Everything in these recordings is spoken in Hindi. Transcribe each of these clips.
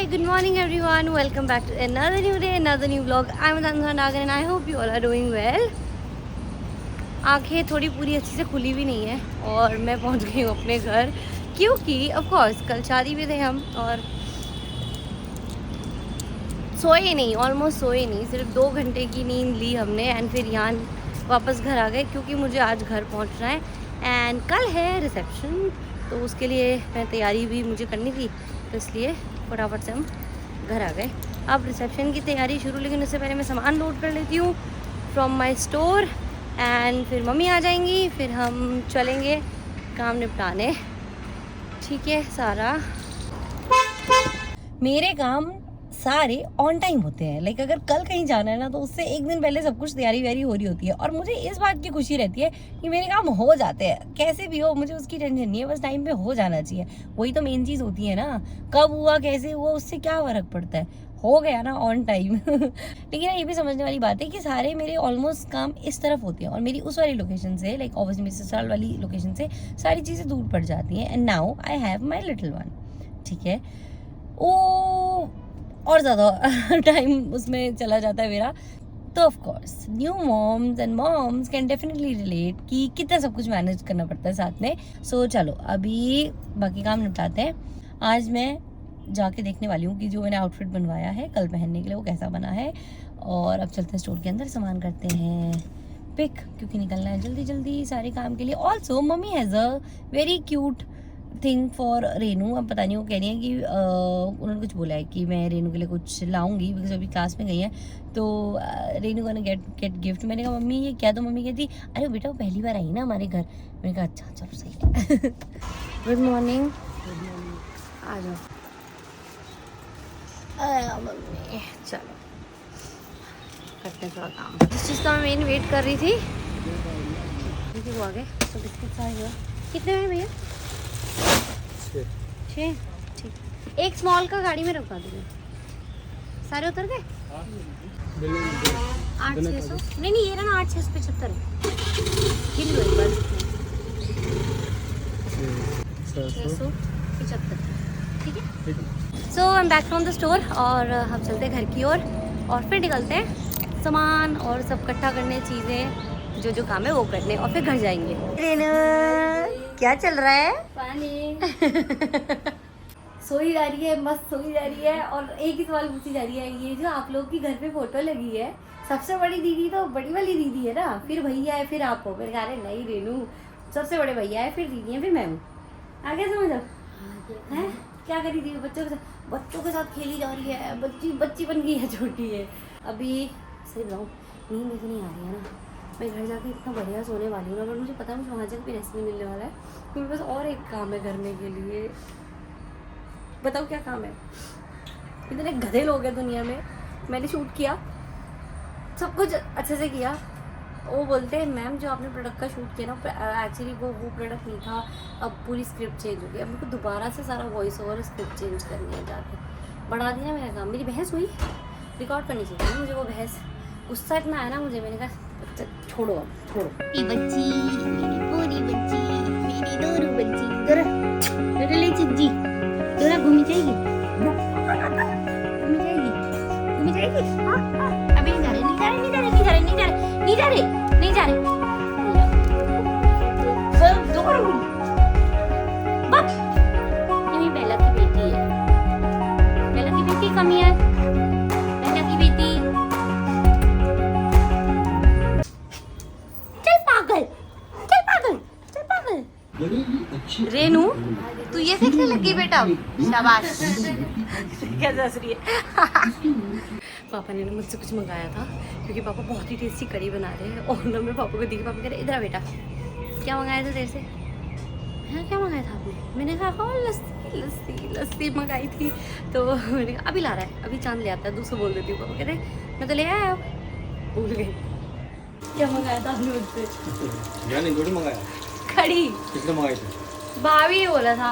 Hi, good morning everyone. Welcome back to another new day, another new vlog. I'm Adanza Nagar and I hope you all are doing well. आंखें थोड़ी पूरी अच्छी से खुली भी नहीं है और मैं पहुंच गई हूँ अपने घर क्योंकि ऑफ कोर्स कल शादी में थे हम और सोए नहीं, ऑलमोस्ट सोए नहीं, सिर्फ 2 घंटे की नींद ली हमने एंड फिर यहाँ वापस घर आ गए क्योंकि मुझे आज घर पहुँचना है एंड कल है रिसेप्शन, तो उसके लिए मैं तैयारी भी मुझे करनी थी, तो इसलिए फटाफट से हम घर आ गए। अब रिसेप्शन की तैयारी शुरू, लेकिन उससे पहले मैं सामान लोड कर लेती हूँ फ्रॉम माई स्टोर एंड फिर मम्मी आ जाएंगी, फिर हम चलेंगे काम निपटाने। ठीक है, सारा मेरे काम सारे ऑन टाइम होते हैं। लाइक अगर कल कहीं जाना है ना तो उससे एक दिन पहले सब कुछ तैयारी वैयारी हो रही होती है और मुझे इस बात की खुशी रहती है कि मेरे काम हो जाते हैं, कैसे भी हो मुझे उसकी टेंशन नहीं है, बस टाइम पे हो जाना चाहिए। वही तो मेन चीज़ होती है ना, कब हुआ कैसे हुआ उससे क्या फ़र्क पड़ता है, हो गया ना ऑन टाइम। लेकिन ये भी समझने वाली बात है कि सारे मेरे ऑलमोस्ट काम इस तरफ होते हैं और मेरी उस वाली लोकेशन से, लाइक ऑब्वियसली मेरी ससुराल वाली लोकेशन से सारी चीज़ें दूर पड़ जाती हैं and now I have my little one. ठीक है, ओ और ज़्यादा टाइम उसमें चला जाता है मेरा, तो of course new moms and moms can definitely relate कि कितना सब कुछ मैनेज करना पड़ता है साथ में। सो चलो अभी बाकी काम निपटाते हैं। आज मैं जाके देखने वाली हूँ कि जो मैंने आउटफिट बनवाया है कल पहनने के लिए वो कैसा बना है, और अब चलते हैं स्टोर के अंदर, सामान करते हैं पिक क्योंकि निकलना है जल्दी जल्दी सारे काम के लिए। Also mummy has a very cute thing for Renu. अब पता नहीं, वो कह रही है कि उन्होंने कुछ बोला है कि मैं रेनू के लिए कुछ लाऊंगी बिकॉज अभी क्लास में गई है, तो रेनू को गेट गिफ्ट। मैंने कहा मम्मी ये क्या, तो मम्मी कहती अरे बेटा वो पहली बार आई ना हमारे घर। मैंने कहा अच्छा चलो सही है। गुड मॉर्निंग, आ जाओ मम्मी, चलो करते हैं थोड़ा काम। जिस चीज़ का मैं मेन वेट कर रही थी वो आ गए, तो बिस्किट आ गया। कितने में भैया? 6। ठीक, एक स्मॉल का गाड़ी में रखवा दूँगी। सारे उतर गए? 8,600 नहीं ये रहा ना, 8,675 गिन लो एक बार, 675। ठीक है, so I am back from the store और हम चलते हैं घर की ओर और फिर निकलते हैं सामान और सब इकट्ठा करने, चीज़ें जो काम है वो करने, और फिर घर जाएंगे। क्या चल रहा है? पानी। सोई जा रही है, मस्त सोई जा रही है और एक ही सवाल पूछी जा रही है, ये जो आप लोग की घर पे फोटो लगी है, सबसे बड़ी दीदी तो बड़ी वाली दीदी है ना, फिर भैया है, फिर आप हो। मेरे कहा नहीं रेनू, सबसे बड़े भैया है, फिर दीदी है, फिर मैं हूँ। आगे समझ हैं? क्या करी थी? बच्चों के साथ खेली जा रही है, बच्ची बन गई है, छोटी है अभी। सही बताऊँ नींद इतनी आ रही है ना, मैं घर जाके इतना बढ़िया सोने वाली हूँ ना, पर मुझे पता है मुझे वहाँ जाकर भी रेस्ट नहीं मिलने वाला है क्योंकि बस और एक काम है करने के लिए। बताओ क्या काम है? इतने गधे लोग हैं दुनिया में। मैंने शूट किया, सब कुछ अच्छे से किया, वो बोलते हैं मैम जो आपने प्रोडक्ट का शूट किया ना एक्चुअली वो प्रोडक्ट नहीं था, अब पूरी स्क्रिप्ट चेंज हो गई, अब मेरे को दोबारा से सारा वॉइस ओवर स्क्रिप्ट चेंज करनी है जाके। बढ़ा दी ना मेरा काम। मेरी बहस हुई, रिकॉर्ड करनी चाहिए मुझे वो बहस, गुस्सा इतना आया ना मुझे, मैंने कहा छोड़ो अब छोड़ो। बच्ची मेरी पूरी बच्ची, मेरी दोनों बच्ची दोरा ले चिज्जी दोरा घूमी जाएगी, घूमी जाएगी, घूमी जाएगी। हाँ अभी नहीं जा रहे, नहीं जा रहे, नहीं जा रहे, नहीं जा रहे, नहीं जा रहे, नहीं जा रहे, नहीं जा रहे। ये मेरी बेला की बेटी है, बेला की बेटी कमी है, बेला की बेटी। रेनू तू ये सीखने लगी बेटा, शाबाश। कैसे हंस रही है। पापा ने मुझसे कुछ मंगाया था क्योंकि पापा बहुत ही टेस्टी कढ़ी बना रहे हैं और ना मैं पापा को देखी, पापा कह रहे इधर बेटा क्या मंगाया था तेरे से? हाँ क्या मंगाया था आपने? मैंने कहा हाँ लस्सी लस्सी लस्सी मंगाई थी, तो मैंने कहा अभी ला रहा है, अभी चांद ले आता है, दूसरा बोल देती हूँ। पापा कह रहे मैं तो ले आया, भूल गए क्या मंगाया था आपने मुझसे? कढ़ी। किसने मंगाई थी? भाभी ने बोला था।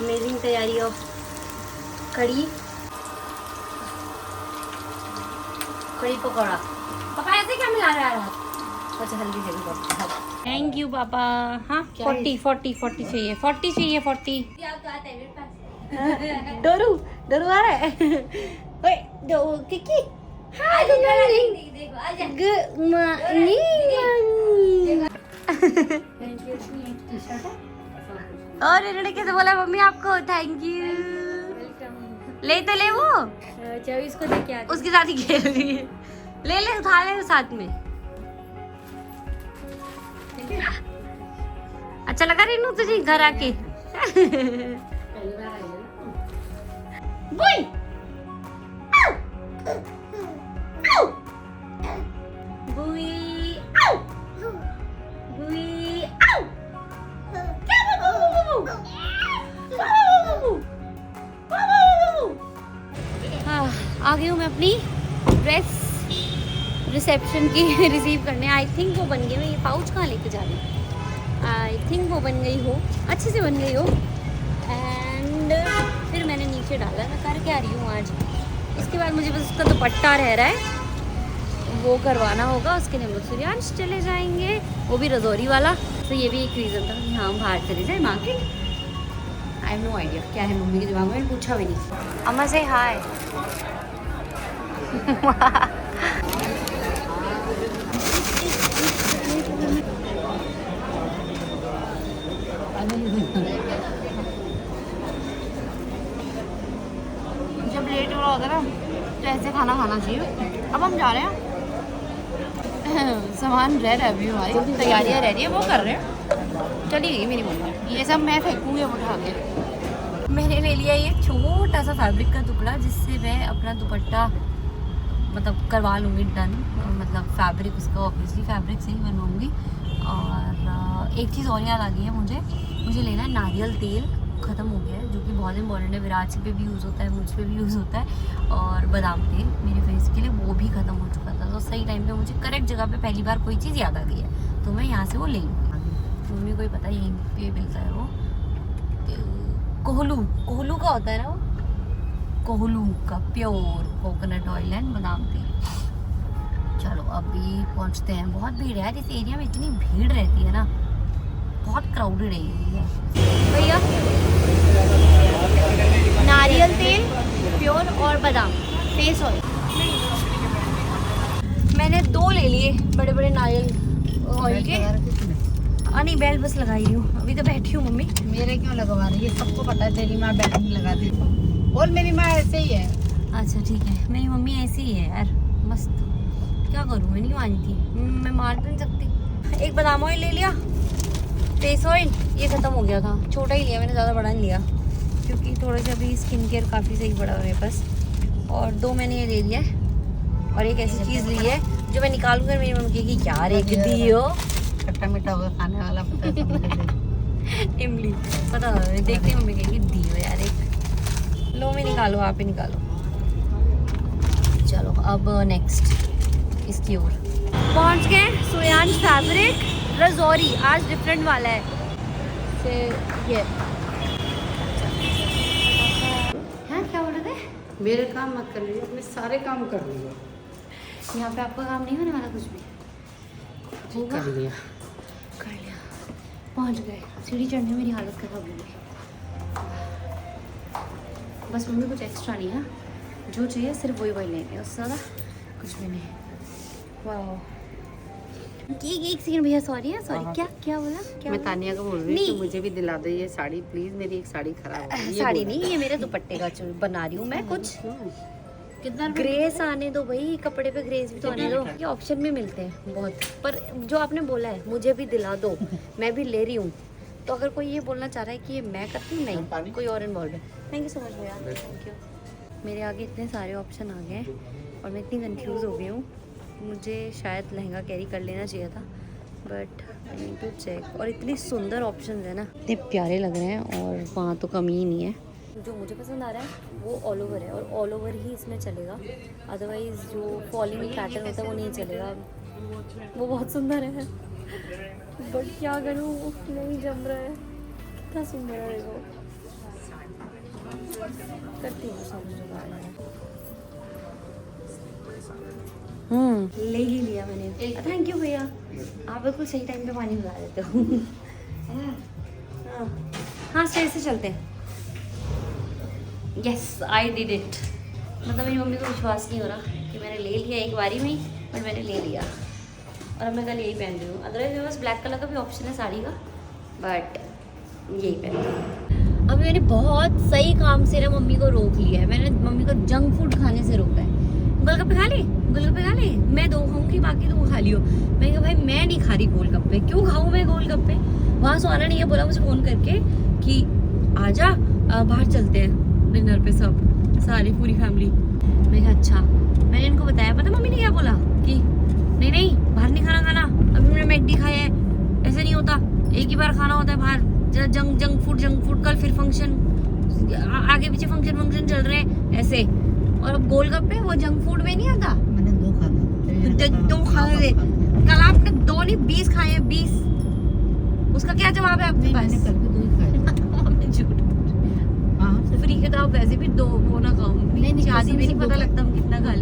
अमेजिंग तैयारी ऑफ कढ़ी पकौड़ा। पापा ऐसे क्या मिला रहा है? अच्छा हल्दी से भी। थैंक यू पापा। हाँ 40 चाहिए, 40 चाहिए, 40। डोरू डोरू आ रहा है। ओए किकी हाय गुड मॉर्निंग। और इन्होंने कैसे बोला मम्मी आपको थैंक यू। ले तो ले वो इसको दे क्या उसके साथ ही खेल रही है। ले ले उठा ले साथ में। अच्छा लगा रेनू तुझे घर आके? बुई बुई बुई आ गई हूँ मैं अपनी ड्रेस रिसेप्शन की रिसीव करने। आई थिंक वो बन गई। मैं ये पाउच कहाँ लेके जा रही हूँ? आई थिंक वो बन गई हो, अच्छे से बन गई हो। एंड फिर मैंने नीचे डाला। मैं करके आ रही हूँ आज। इसके बाद मुझे बस उसका दुपट्टा रह रहा है, वो करवाना होगा। उसके लिए हम लोग सूर्यांश चले जाएंगे, वो भी रजौरी वाला। तो ये भी एक रीज़न था कि हाँ बाहर चले जाए market. I have no idea क्या है मम्मी के दिमाग में, पूछा भी नहीं। अम्मा से हाय। जब लेट हो रहा होता है ना तो ऐसे खाना चाहिए। अब हम जा रहे हैं, सामान रह रहा है अभी, हमारी तैयारियाँ रह रही है, वो कर रहे हैं। चली गई मेरी मम्मी। ये सब मैं फेंकूँगी अब उठा के। मैंने ले लिया ये छोटा सा फैब्रिक का टुकड़ा, जिससे मैं अपना दुपट्टा मतलब करवा लूँगी डन। मतलब फैब्रिक उसका ऑब्वियसली फैब्रिक से ही बनवाऊँगी। और एक चीज़ और याद आ गई है मुझे लेना है नारियल तेल। ख़त्म हो गया है, जो कि बहुत इंपॉर्टेंट है। विराज पे भी यूज़ होता है, मुझ पे भी यूज़ होता है। और बादाम तेल मेरे फेस के लिए, वो भी ख़त्म हो चुका था। तो सही टाइम पे मुझे करेक्ट जगह पे पहली बार कोई चीज़ याद आ गई है, तो मैं यहाँ से वो ले लूँगी। मम्मी को ही पता है यहीं पे मिलता है वो। कोहलू का होता है ना वो, कोहलू का प्योर कोकोनट ऑयल एंड बादाम तेल। चलो अभी पहुँचते हैं। बहुत भीड़ है यार इस एरिया में, इतनी भीड़ रहती है ना, बहुत क्राउडेड है ये भैया। नारियल तेल प्योर और बादाम फेस ऑयल मैंने 2 ले लिए, बड़े बड़े नारियल ऑयल के। नहीं बेल्ट बस लगाई रही हूँ, अभी तो बैठी हूँ। मम्मी मेरे क्यों लगवा रही है? सबको पता है तेरी माँ बेल्ट नहीं लगाती, और मेरी माँ ऐसे ही है। अच्छा ठीक है, मेरी मम्मी ऐसी ही है यार, मस्त। क्या करूँ, मैं नहीं मानती, मैं मार तो नहीं सकती। एक बादाम ऑयल ले लिया, फेस ऑयल ये ख़त्म हो गया था, छोटा ही लिया मैंने, ज़्यादा बड़ा नहीं लिया क्योंकि थोड़ा सा अभी स्किन केयर काफ़ी सही पड़ा मेरे पास। और 2 मैंने ये ले लिया है। और एक ऐसी चीज़ ली है जो मैं निकालूंगा, मेरी मम्मी कहेगी यार एक दी हो, खट्टा मीठा होगा खाने वाला, पता है इमली पता नहीं, देखते मम्मी कहेगी दी हो यार एक। लो मैं निकालो, आप ही निकालो। चलो अब नेक्स्ट इसकी ओर पहुंच गए। सूर्यांश फैब्रिक रजौरी, आज डिफरेंट वाला है से ये। हाँ क्या बोल रहे थे? मेरे काम मत कर लीजिए, अपने सारे काम कर लीजिए। यहाँ पे आपका काम नहीं होने वाला कुछ भी? होगा? कर लिया। पहुँच गए। सीढ़ी चढ़ने मेरी हालत खराब हो गई। बस मम्मी कुछ एक्स्ट्रा नहीं है, जो चाहिए सिर्फ वही लेंगे, उससे ज़्यादा कुछ भी नहीं। वाह एक सेकंड भैया, सॉरी क्या बोला? क्या मैं तानिया को बोल रही नहीं। हूँ मुझे भी दिला दो ये साड़ी प्लीज, मेरी एक साड़ी खराब हो गई। साड़ी नहीं, ये मेरे दुपट्टे का बना रही हूँ मैं कुछ। कितना ग्रेस आने दो भाई, कपड़े पे ग्रेस भी तो आने दो। ये ऑप्शन में मिलते हैं बहुत, पर जो आपने बोला है मुझे भी दिला दो, मैं भी ले रही हूँ। तो अगर कोई ये बोलना चाह रहा है कि ये मैं करती हूँ, नहीं, कोई और इन्वॉल्व है। थैंक यू सो मच भैया, थैंक यू। मेरे आगे इतने सारे ऑप्शन आ गए हैं और मैं इतनी कंफ्यूज हो गई हूँ। मुझे शायद लहंगा कैरी कर लेना चाहिए था, but I need to check. और इतनी सुंदर ऑप्शन है ना, इतने प्यारे लग रहे हैं, और वहाँ तो कमी ही नहीं है। जो मुझे पसंद आ रहा है वो ऑल ओवर है, और ऑल ओवर ही इसमें चलेगा। अदरवाइज़ जो फॉलिंग पैटर्न होता है वो नहीं चलेगा। वो बहुत सुंदर है, बट क्या करूँ, नहीं जम रहा है। कितना सुंदर है वो, करती हूँ समझ। ले ही लिया मैंने। थैंक यू भैया, आप बिल्कुल सही टाइम पे पानी पिला देते हो। हाँ स्टेज से चलते हैं। Yes I did it. मतलब मेरी मम्मी को विश्वास नहीं हो रहा कि मैंने ले लिया एक बारी में ही, बट मैंने ले लिया और अब मैं कल यही पहन रही हूँ। अदरवाइज मेरे पास ब्लैक कलर का भी ऑप्शन है साड़ी का, बट यही पहन रही हूँ। अभी मैंने बहुत सही काम से ना मम्मी को रोक लिया है। मैंने मम्मी को जंक फूड खाने से रोका है। गोलगप्पे खा ले, गोलगप्पे खा ले, मैं 2 खाऊंगी बाकी तुम खा लियो। मैं कहा भाई मैं नहीं खा रही गोलगप्पे, क्यों खाऊं मैं गोलगप्पे। वहाँ से आना नहीं है, बोला मुझे फोन करके कि आजा बाहर चलते हैं डिनर पे, सब सारी पूरी फैमिली। मैं कहा अच्छा। मैंने इनको बताया, पता मम्मी ने क्या बोला कि नहीं नहीं बाहर नहीं खाना, अभी मैंने मैकडी खाया है, ऐसे नहीं होता, एक ही बार खाना होता है बाहर, जंक फूड, कल फिर फंक्शन, आगे पीछे फंक्शन चल रहे हैं ऐसे। और अब गोलगप्पे वो जंक फूड में नहीं आता। मैंने 2 खा लिए। 2 खा गए कल आपने, 2 नहीं 20 खाए हैं, 20। उसका क्या जवाब है आपके पास? मैंने कल भी 2 ही खाए। हमने झूठ। हाँ फ्री के तो आप वैसे भी 2 वो ना खाओ, नहीं, शादी में कसम नहीं से पता 2 लगता हम कितना खा